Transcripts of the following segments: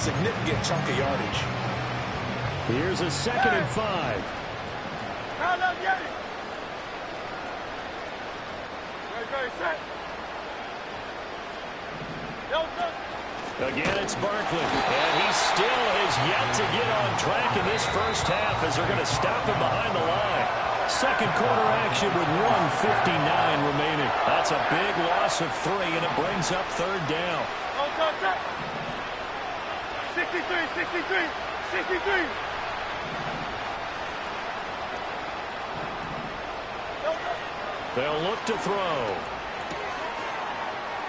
significant chunk of yardage. Here's a 2nd and 5. Again, it's Barkley, and he still has yet to get on track in this first half as they're going to stop him behind the line. Second quarter action with 1:59 remaining. That's a big loss of 3, and it brings up 3rd down. 63. They'll look to throw.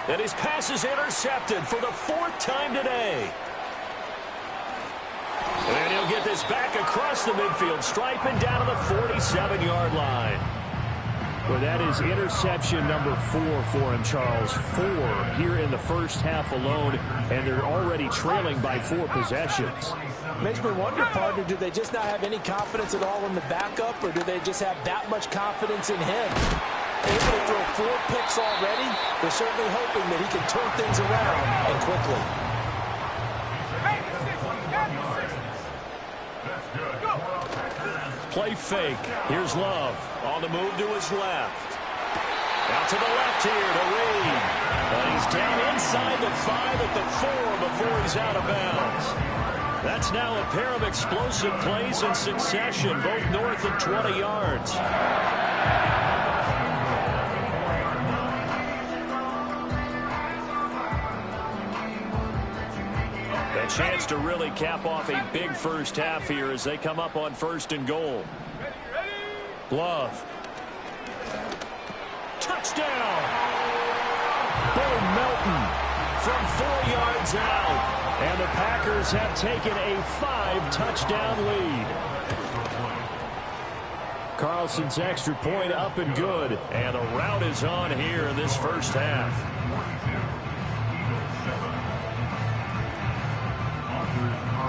And his pass is intercepted for the 4th time today. And he'll get this back across the midfield stripe and down to the 47-yard line. Well, that is interception number 4 for him, Charles. 4 here in the first half alone, and they're already trailing by 4 possessions. Makes me wonder, partner, do they just not have any confidence at all in the backup, or do they just have that much confidence in him? Able to throw 4 picks already, they're certainly hoping that he can turn things around and quickly. Play fake. Here's Love on the move to his left. Out to the left here to Reed. But he's down inside the 5 at the 4 before he's out of bounds. That's now a pair of explosive plays in succession, both north of 20 yards. A chance to really cap off a big first half here as they come up on 1st and goal. Love. Touchdown! Bo Melton from 4 yards out. And the Packers have taken a 5-touchdown lead. Carlson's extra point up and good. And the rout is on here in this first half.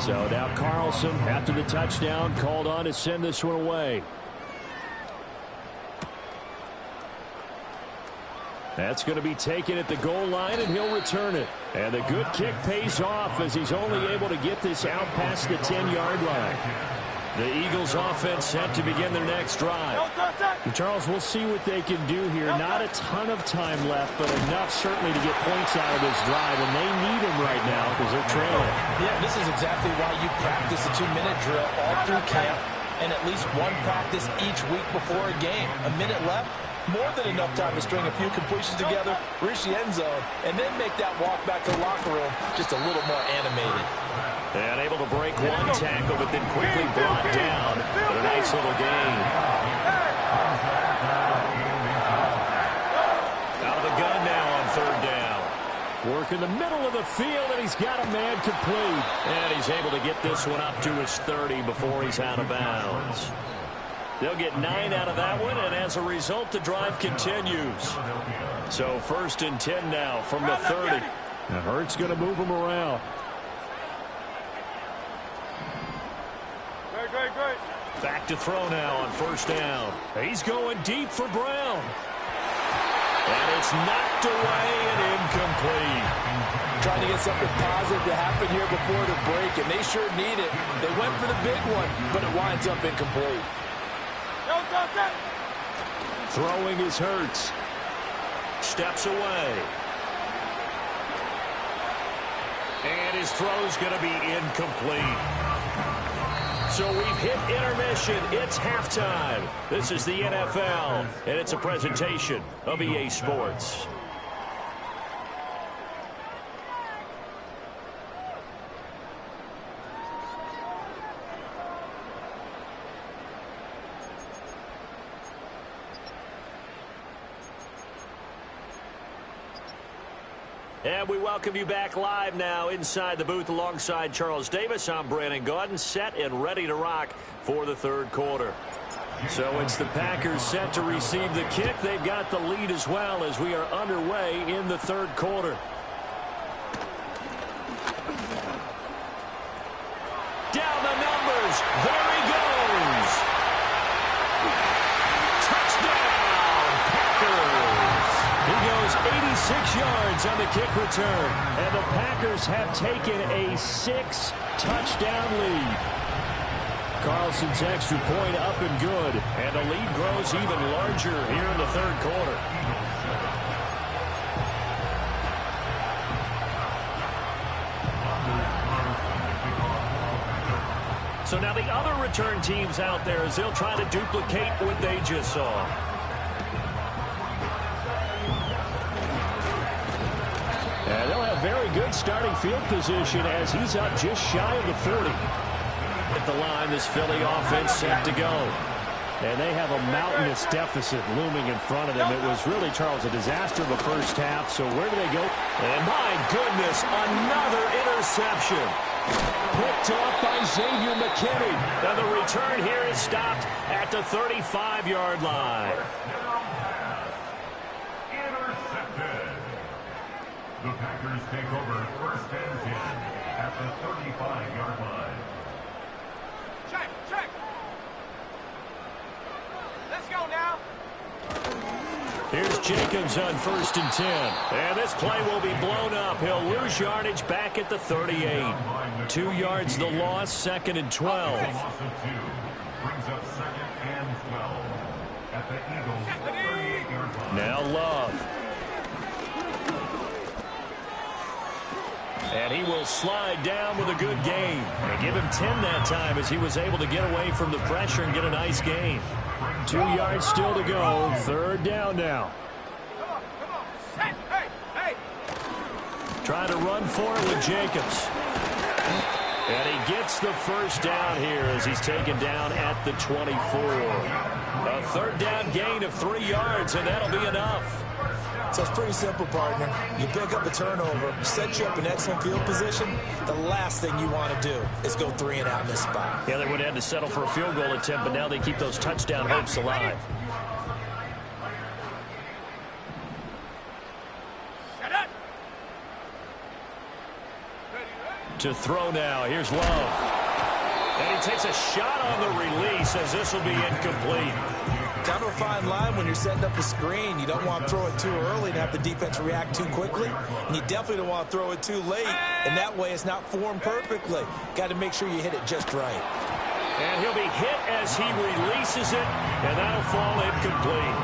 So now Carlson, after the touchdown, called on to send this one away. That's going to be taken at the goal line, and he'll return it. And the good kick pays off as he's only able to get this out past the 10-yard line. The Eagles offense set to begin their next drive. Charles, we'll see what they can do here. Not a ton of time left, but enough certainly to get points out of this drive, and they need them right now because they're trailing. Yeah, this is exactly why you practice a 2-minute drill all through camp and at least one practice each week before a game. A minute left, more than enough time to string a few completions together, reach the end zone, and then make that walk back to the locker room just a little more animated. And able to break one tackle, but then quickly brought down with a nice little gain. Out of the gun now on 3rd down. Work in the middle of the field, and he's got a man complete. And he's able to get this one up to his 30 before he's out of bounds. They'll get 9 out of that one, and as a result, the drive continues. So 1st and 10 now from the 30. Now Hurts going to move him around. Back to throw now on 1st down. He's going deep for Brown. And it's knocked away and incomplete. Trying to get something positive to happen here before the break, and they sure need it. They went for the big one, but it winds up incomplete. Throwing is Hurts. Steps away. And his throw's going to be incomplete. So we've hit intermission. It's halftime. This is the NFL, and it's a presentation of EA Sports. And we welcome you back live now inside the booth alongside Charles Davis. I'm Brandon Gaudin, set and ready to rock for the 3rd quarter. So it's the Packers set to receive the kick. They've got the lead as well as we are underway in the 3rd quarter. Down the numbers. There he goes. Touchdown, Packers. He goes 86 yards yards on the kick return. And the Packers have taken a 6-touchdown lead. Carlson's extra point up and good. And the lead grows even larger here in the third quarter. So now the other return teams out there as they'll try to duplicate what they just saw. And they'll have very good starting field position as he's up just shy of the 40. At the line, this Philly offense set to go. And they have a mountainous deficit looming in front of them. It was really, Charles, a disaster of the first half. So where do they go? And my goodness, another interception. Picked off by Xavier McKinney. And the return here is stopped at the 35-yard line. Intercepted. The Packers take over first and 10 at the 35-yard line. Check. Let's go now. Here's Jacobs on first and 10. And this play will be blown up. He'll lose yardage back at the 38. 2 yards the loss, second and 12. Loss of 2 brings up second and 12 at the Eagles' 38-yard line. Now Love. And he will slide down with a good gain. And give him 10 that time as he was able to get away from the pressure and get a nice gain. 2 yards still to go. Third down now. Come on. Hey. Trying to run for it with Jacobs. And he gets the first down here as he's taken down at the 24. A third down gain of 3 yards, and that'll be enough. So it's pretty simple, partner. You pick up a turnover, set you up in excellent field position. The last thing you want to do is go 3 and out in this spot. Yeah, they would have had to settle for a field goal attempt, but now they keep those touchdown hopes alive. Shut up. To throw now. Here's Love. And he takes a shot on the release as this will be incomplete. Down to a fine line when you're setting up a screen. You don't want to throw it too early and have the defense react too quickly. And you definitely don't want to throw it too late. And that way it's not formed perfectly. Got to make sure you hit it just right. And he'll be hit as he releases it, and that'll fall incomplete.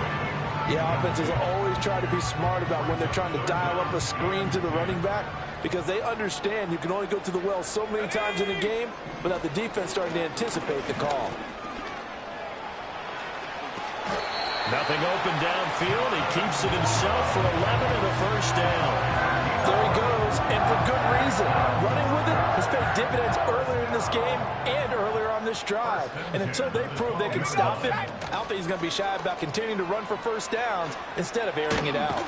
Yeah, offenses always try to be smart about when they're trying to dial up a screen to the running back because they understand you can only go to the well so many times in a game without the defense starting to anticipate the call. Nothing open downfield. He keeps it himself for 11 and a first down. There he goes, and for good reason. Running with it has paid dividends earlier in this game and earlier on this drive. And until they prove they can stop him, I don't think he's going to be shy about continuing to run for first downs instead of airing it out.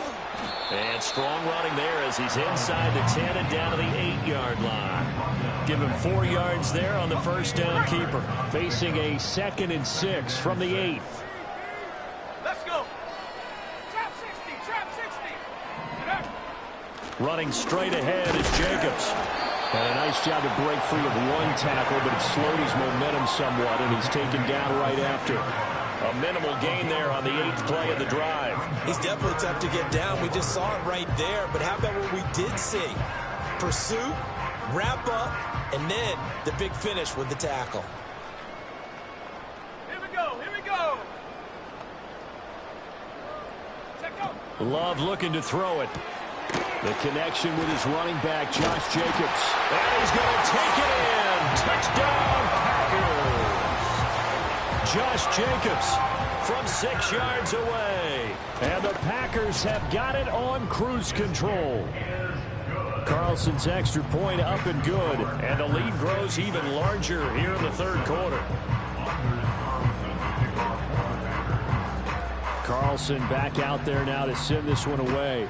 And strong running there as he's inside the 10 and down to the 8-yard line. Give him 4 yards there on the first down keeper. Facing a 2nd and 6 from the 8. Let's go. Trap 60. Running straight ahead is Jacobs. And a nice job to break free of one tackle, but it slowed his momentum somewhat, and he's taken down right after. A minimal gain there on the 8th play of the drive. He's definitely tough to get down. We just saw it right there. But how about what we did see? Pursuit, wrap up, and then the big finish with the tackle. Here we go. Check out. Love looking to throw it. The connection with his running back, Josh Jacobs. And he's going to take it in. Touchdown, Packers. Josh Jacobs from 6 yards away. And the Packers have got it on cruise control. Carlson's extra point up and good. And the lead grows even larger here in the third quarter. Carlson back out there now to send this one away.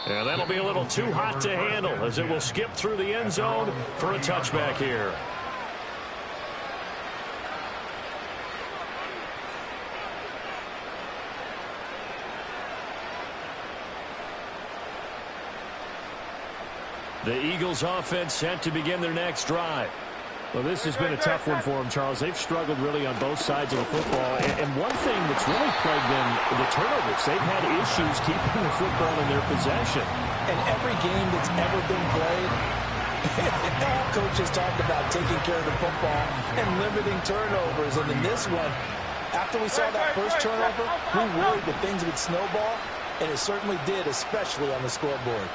And that'll be a little too hot to handle as it will skip through the end zone for a touchback here. The Eagles offense set to begin their next drive. Well, this has been a tough one for them, Charles. They've struggled really on both sides of the football. And one thing that's really plagued them, the turnovers. They've had issues keeping the football in their possession. And every game that's ever been played, all coaches talk about taking care of the football and limiting turnovers. And in this one, after we saw that first turnover, we worried that things would snowball, and it certainly did, especially on the scoreboard.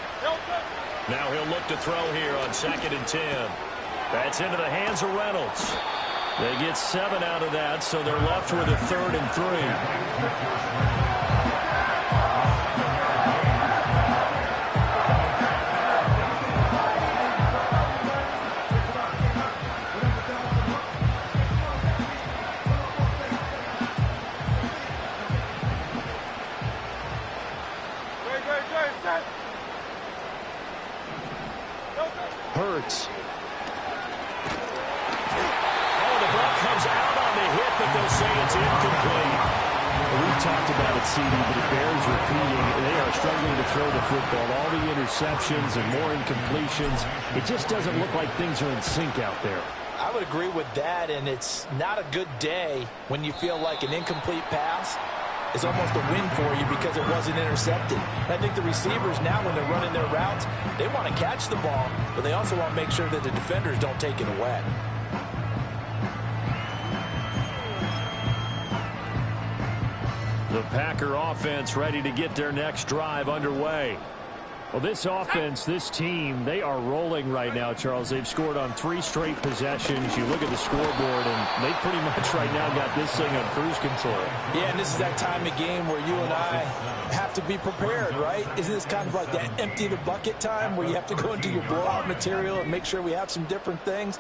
Now he'll look to throw here on 2nd and 10. That's into the hands of Reynolds. They get 7 out of that, so they're left with a 3rd and 3. Hurts. Oh, the ball comes out on the hit, but they'll say it's incomplete. We've talked about it, CD, but it bears repeating. They are struggling to throw the football. All the interceptions and more incompletions. It just doesn't look like things are in sync out there. I would agree with that, and it's not a good day when you feel like an incomplete pass is almost a win for you because it wasn't intercepted. And I think the receivers now, when they're running their routes, they want to catch the ball, but they also want to make sure that the defenders don't take it away. The Packer offense ready to get their next drive underway. Well, this offense, this team, they are rolling right now, Charles. They've scored on 3 straight possessions. You look at the scoreboard, and they pretty much right now got this thing on cruise control. Yeah, and this is that time of game where you and I have to be prepared, right? Isn't this kind of like that empty the bucket time where you have to go into your blowout material and make sure we have some different things?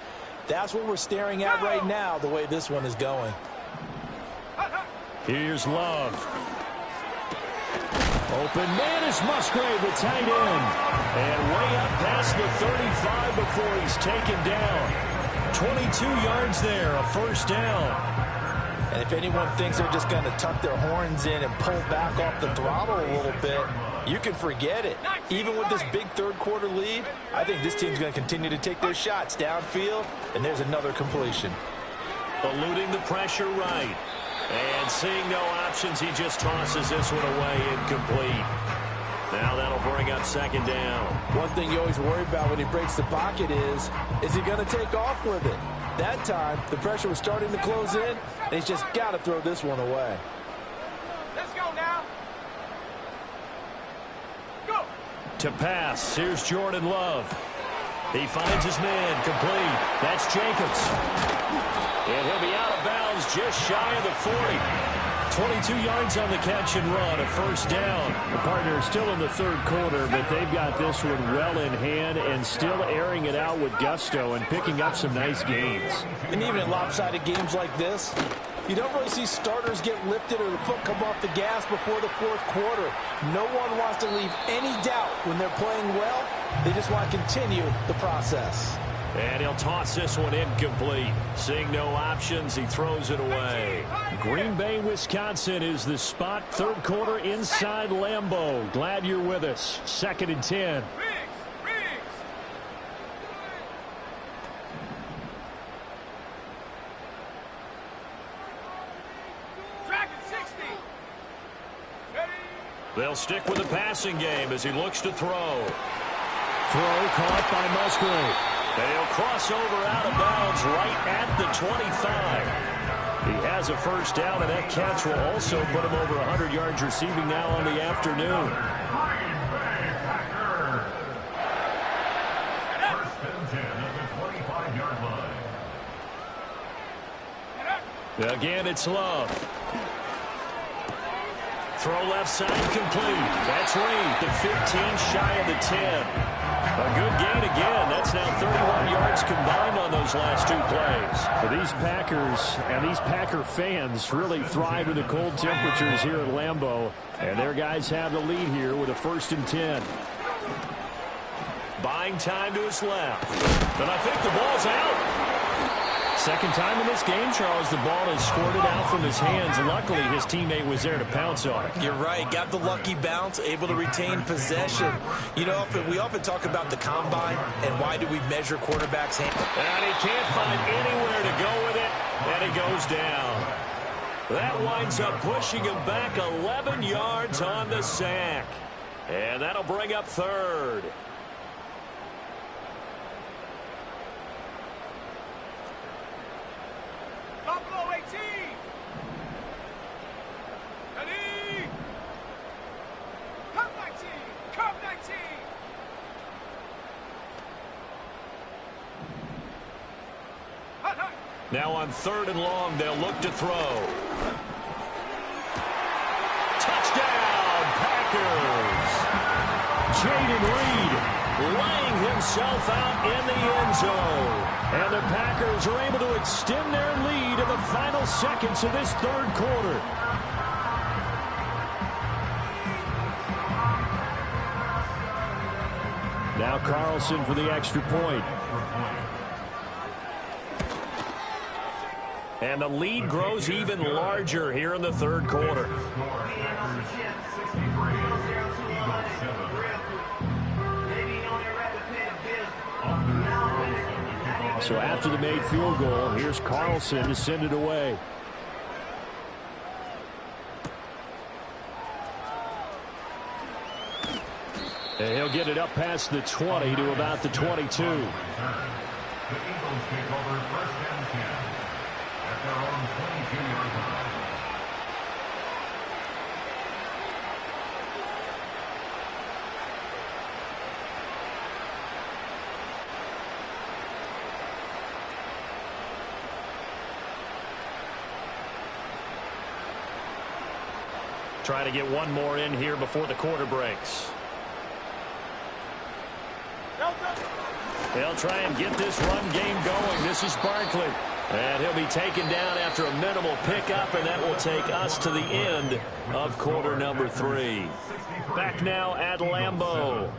That's what we're staring at right now, the way this one is going. Here's Love. Open man is Musgrave, the tight end. And way up past the 35 before he's taken down. 22 yards there, a 1st down. And if anyone thinks they're just going to tuck their horns in and pull back off the throttle a little bit, you can forget it. Even with this big 3rd quarter lead, I think this team's going to continue to take their shots downfield, and there's another completion. Eluding the pressure right. And seeing no options, he just tosses this one away, incomplete. Now that'll bring up 2nd down. One thing you always worry about when he breaks the pocket is he going to take off with it? That time, the pressure was starting to close in, and he's just got to throw this one away. Let's go now. Go. To pass, here's Jordan Love. He finds his man, complete. That's Jacobs. And he'll be out of bounds just shy of the 40. 22 yards on the catch and run, a 1st down. The partner is still in the 3rd quarter, but they've got this one well in hand and still airing it out with gusto and picking up some nice gains. And even in lopsided games like this, you don't really see starters get lifted or the foot come off the gas before the 4th quarter. No one wants to leave any doubt when they're playing well. They just want to continue the process. And he'll toss this one incomplete. Seeing no options, he throws it away. Green Bay, Wisconsin is the spot. 3rd quarter inside Lambeau. Glad you're with us. 2nd and 10. They'll stick with the passing game as he looks to throw. Throw caught by Musgrave. They'll cross over out of bounds right at the 25. He has a 1st down, and that catch will also put him over 100 yards receiving now on the afternoon. Again, it's Love. Throw left side complete. That's Reed. The 15 shy of the 10. A good gain again. That's now 31 yards combined on those last 2 plays. Well, these Packers and these Packer fans really thrive in the cold temperatures here at Lambeau. And their guys have the lead here with a 1st and 10. Buying time to his left. And I think the ball's out. Second time in this game, Charles, the ball has squirted out from his hands. Luckily, his teammate was there to pounce on it. You're right. Got the lucky bounce, able to retain possession. You know, we often talk about the combine and why do we measure quarterbacks' hands. And he can't find anywhere to go with it, and it goes down. That winds up pushing him back 11 yards on the sack. And that'll bring up third. Buffalo 18. Ready. Come 19. Come 19. Hut, hut. Now on 3rd and long, they'll look to throw. Touchdown, Packers! Jaden Reed laying himself out in the end zone. And the Packers are able to extend their lead in the final seconds of this 3rd quarter. Now Carlson for the extra point. And the lead grows even larger here in the 3rd quarter. So after the made field goal, here's Carlson to send it away. And he'll get it up past the 20 to about the 22. The Eagles take over 1st and 10 at their own 22-yard line. Trying to get one more in here before the quarter breaks. They'll try and get this run game going. This is Barkley. And he'll be taken down after a minimal pickup, and that will take us to the end of quarter number 3. Back now at Lambeau.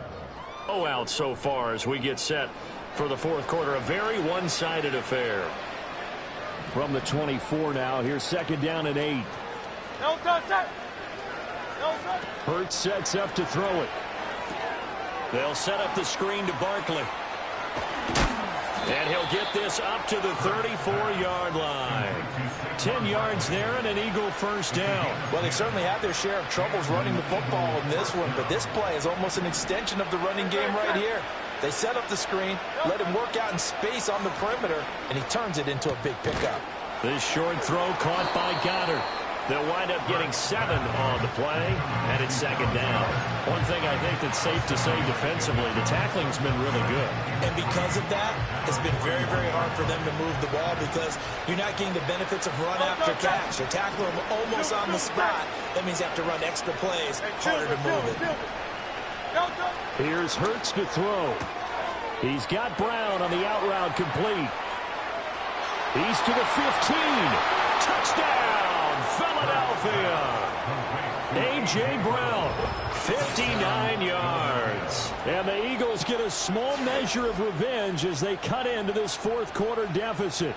Out so far as we get set for the 4th quarter. A very one-sided affair. From the 24 now, here's 2nd down and 8. No touch that. Hurts sets up to throw it. They'll set up the screen to Barkley. And he'll get this up to the 34-yard line. 10 yards there and an Eagle first down. Well, they certainly had their share of troubles running the football in this one, but this play is almost an extension of the running game right here. They set up the screen, let him work out in space on the perimeter, and he turns it into a big pickup. This short throw caught by Goddard. They'll wind up getting 7 on the play, and it's 2nd down. One thing I think that's safe to say defensively, the tackling's been really good. And because of that, it's been very, very hard for them to move the ball because you're not getting the benefits of run after catch. You tackle them almost on the spot. That means you have to run extra plays, harder to move it. Here's Hurts to throw. He's got Brown on the out route complete. He's to the 15. Touchdown! Philadelphia. A.J. Brown, 59 yards. And the Eagles get a small measure of revenge as they cut into this 4th quarter deficit.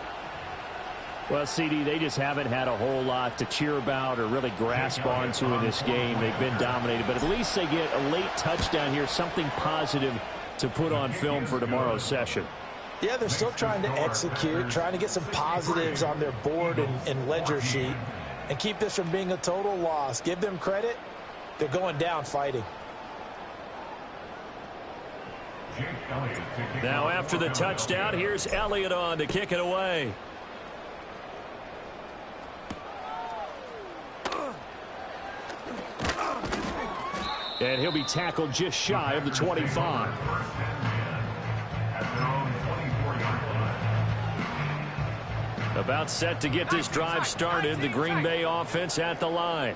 Well, CD, they just haven't had a whole lot to cheer about or really grasp onto in this game. They've been dominated, but at least they get a late touchdown here, something positive to put on film for tomorrow's session. Yeah, they're still trying to execute, trying to get some positives on their board and ledger sheet and keep this from being a total loss. Give them credit. They're going down fighting. Now after the touchdown, here's Elliott on to kick it away. And he'll be tackled just shy of the 25. About set to get this drive started. The Green Bay offense at the line.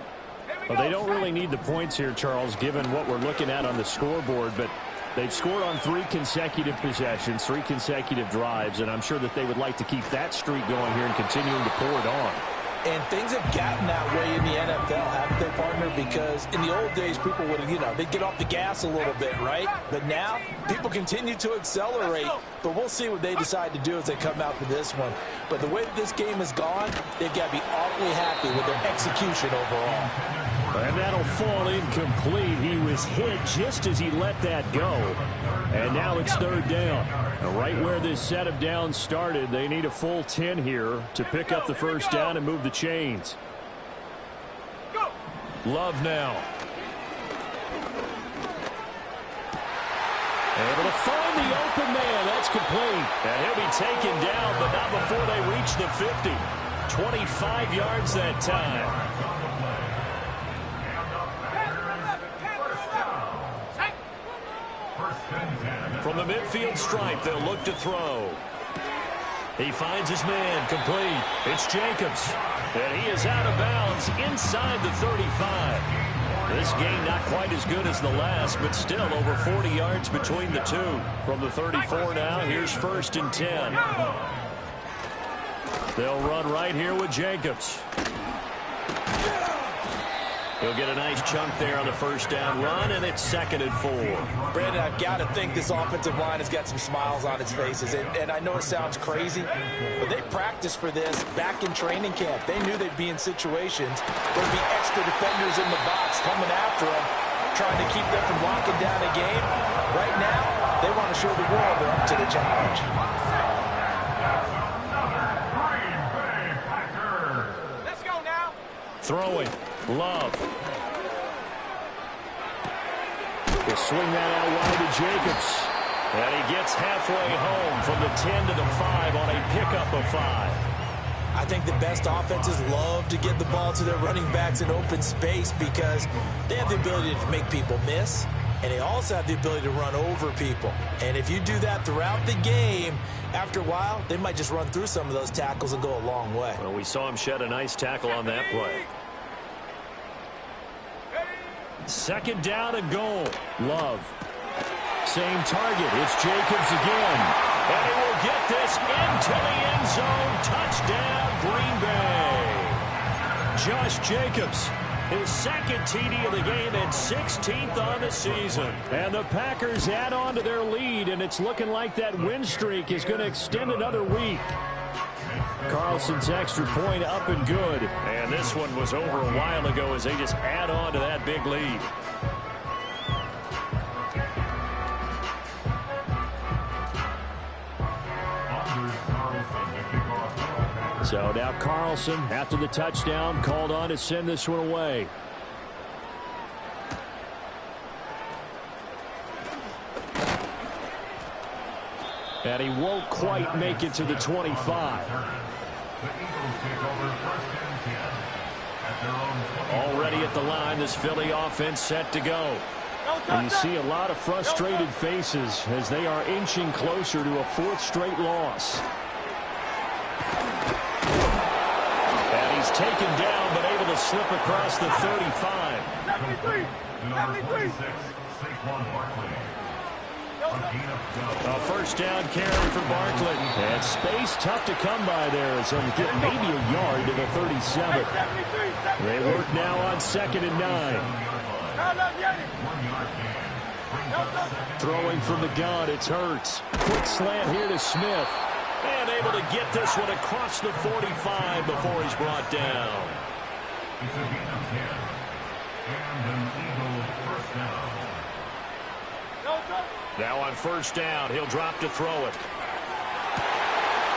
Well, they don't really need the points here, Charles, given what we're looking at on the scoreboard, but they've scored on 3 consecutive possessions, 3 consecutive drives, and I'm sure that they would like to keep that streak going here and continuing to pour it on. And things have gotten that way in the NFL, haven't they, partner? Because in the old days, people would, they'd get off the gas a little bit, right? But now, people continue to accelerate. But we'll see what they decide to do as they come out for this one. But the way that this game has gone, they've got to be awfully happy with their execution overall. And that'll fall incomplete. He was hit just as he let that go. And now it's third down. And right where this set of downs started, they need a full 10 here to pick up the first down and move the chains. Love now. Able to find the open man. That's complete. And he'll be taken down, but not before they reach the 50. 25 yards that time. From the midfield stripe, they'll look to throw. He finds his man, complete. It's Jacobs. And he is out of bounds inside the 35. This game not quite as good as the last, but still over 40 yards between the two. From the 34 now, here's 1st and 10. They'll run right here with Jacobs. He'll get a nice chunk there on the first down run, and it's 2nd and 4. Brandon, I've got to think this offensive line has got some smiles on its faces. And I know it sounds crazy, but they practiced for this back in training camp. They knew they'd be in situations where there'd be extra defenders in the box coming after them, trying to keep them from locking down a game. Right now, they want to show the world they're up to the challenge. Let's go now. Throwing. Love. He'll swing that out wide to Jacobs. And he gets halfway home from the 10 to the 5 on a pickup of 5. I think the best offenses love to get the ball to their running backs in open space because they have the ability to make people miss, and they also have the ability to run over people. And if you do that throughout the game, after a while, they might just run through some of those tackles and go a long way. Well, we saw him shed a nice tackle on that play. 2nd down and goal. Love. Same target. It's Jacobs again. And he will get this into the end zone. Touchdown, Green Bay. Josh Jacobs, his 2nd TD of the game and 16th on the season. And the Packers add on to their lead, and it's looking like that win streak is going to extend another week. Carlson's extra point up and good. And this one was over a while ago as they just add on to that big lead. So now Carlson, after the touchdown, called on to send this one away. And he won't quite make it to the 25. Already at the line, this Philly offense set to go. And you see a lot of frustrated faces as they are inching closer to a 4th straight loss. And he's taken down, but able to slip across the 35. A first down carry for Barkley. And space tough to come by there as he'll get maybe a yard to the 37. They work now on 2nd and 9. Throwing from the gun, it's Hurts. Quick slant here to Smith. And able to get this one across the 45 before he's brought down. It's a gain of 10. And an Eagle first down. Now on first down, he'll drop to throw it.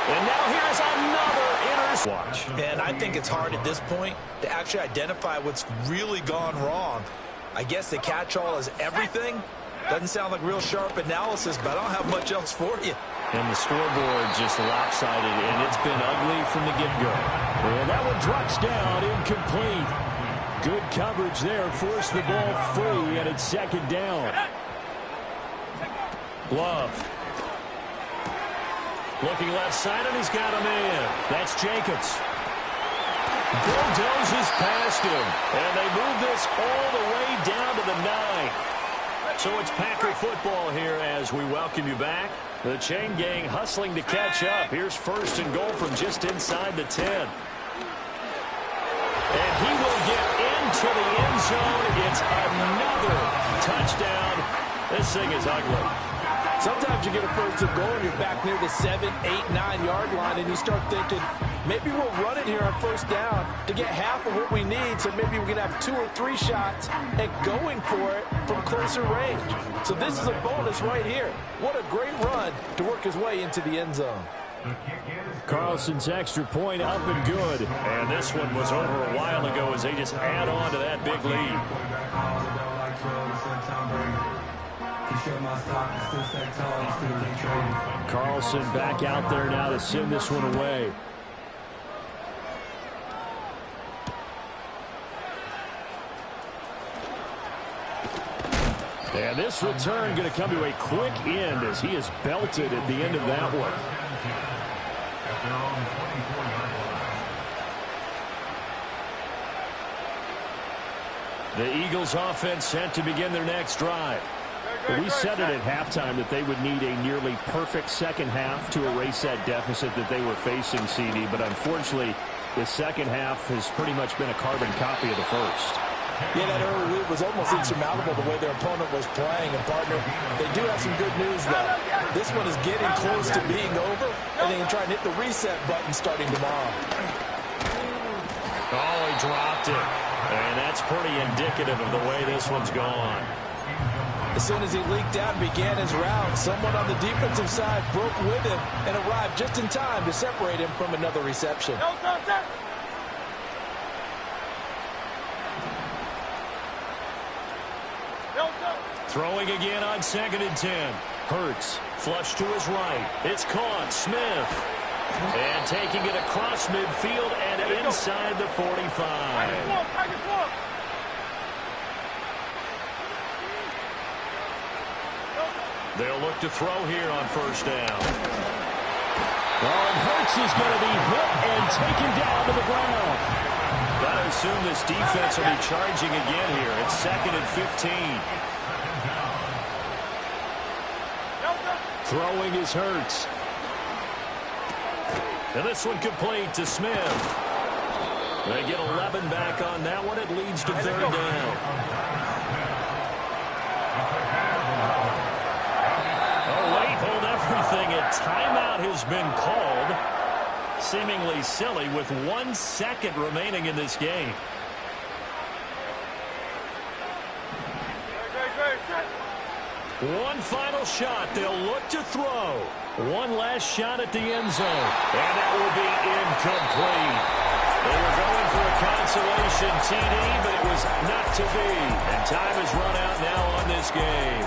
And now here's another interception. And I think it's hard at this point to actually identify what's really gone wrong. I guess the catch-all is everything. Doesn't sound like real sharp analysis, but I don't have much else for you. And the scoreboard just lopsided, and it's been ugly from the get-go. And that one drops down, incomplete. Good coverage there, forced the ball free, and it's 2nd down. Love. Looking left side, and he's got a man. That's Jacobs. Bulldozes past him, and they move this all the way down to the 9. So it's Packer football here as we welcome you back. The chain gang hustling to catch up. Here's 1st and goal from just inside the 10. to the end zone. It's another touchdown. This thing is ugly. Sometimes you get a first and goal and you're back near the 7, 8, 9 yard line and you start thinking, maybe we'll run it here on first down to get half of what we need, so maybe we can have 2 or 3 shots at going for it from closer range. So this is a bonus right here. What a great run to work his way into the end zone. Carlson's extra point up and good. And this one was over a while ago as they just add on to that big lead. Carlson back out there now to send this one away. And this return going to come to a quick end as he is belted at the end of that one. The Eagles offense set to begin their next drive. We said it at halftime that they would need a nearly perfect second half to erase that deficit that they were facing, CD. But unfortunately, the second half has pretty much been a carbon copy of the first. Yeah, that early lead was almost insurmountable the way their opponent was playing. And, partner, they do have some good news, though. This one is getting close to being over, and they can try and hit the reset button starting tomorrow. Oh, he dropped it. And that's pretty indicative of the way this one's gone. As soon as he leaked out and began his route, someone on the defensive side broke with him and arrived just in time to separate him from another reception. Throwing again on 2nd and 10. Hurts, flush to his right. It's caught. Smith. And taking it across midfield and inside the 45. They'll look to throw here on first down. Oh, and Hurts is going to be hit and taken down to the ground. Gotta assume this defense will be charging again here. It's 2nd and 15. Throwing is Hurts. And this one complete to Smith. They get 11 back on that one. It leads to 3rd down. Oh, wait, hold everything. A timeout has been called. Seemingly silly with 1 second remaining in this game. One final shot. They'll look to throw. One last shot at the end zone. And that will be incomplete. They were going for a consolation TD, but it was not to be. And time has run out now on this game.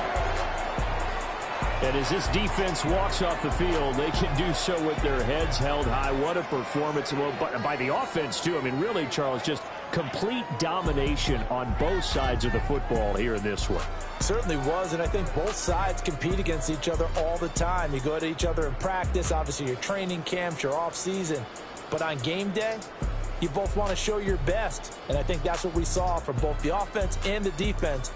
And as this defense walks off the field, they can do so with their heads held high. What a performance by the offense, too. I mean, really, Charles, just complete domination on both sides of the football here in this one. Certainly was, and I think both sides compete against each other all the time. You go at each other in practice, obviously your training camps, your off-season. But on game day, you both want to show your best. And I think that's what we saw from both the offense and the defense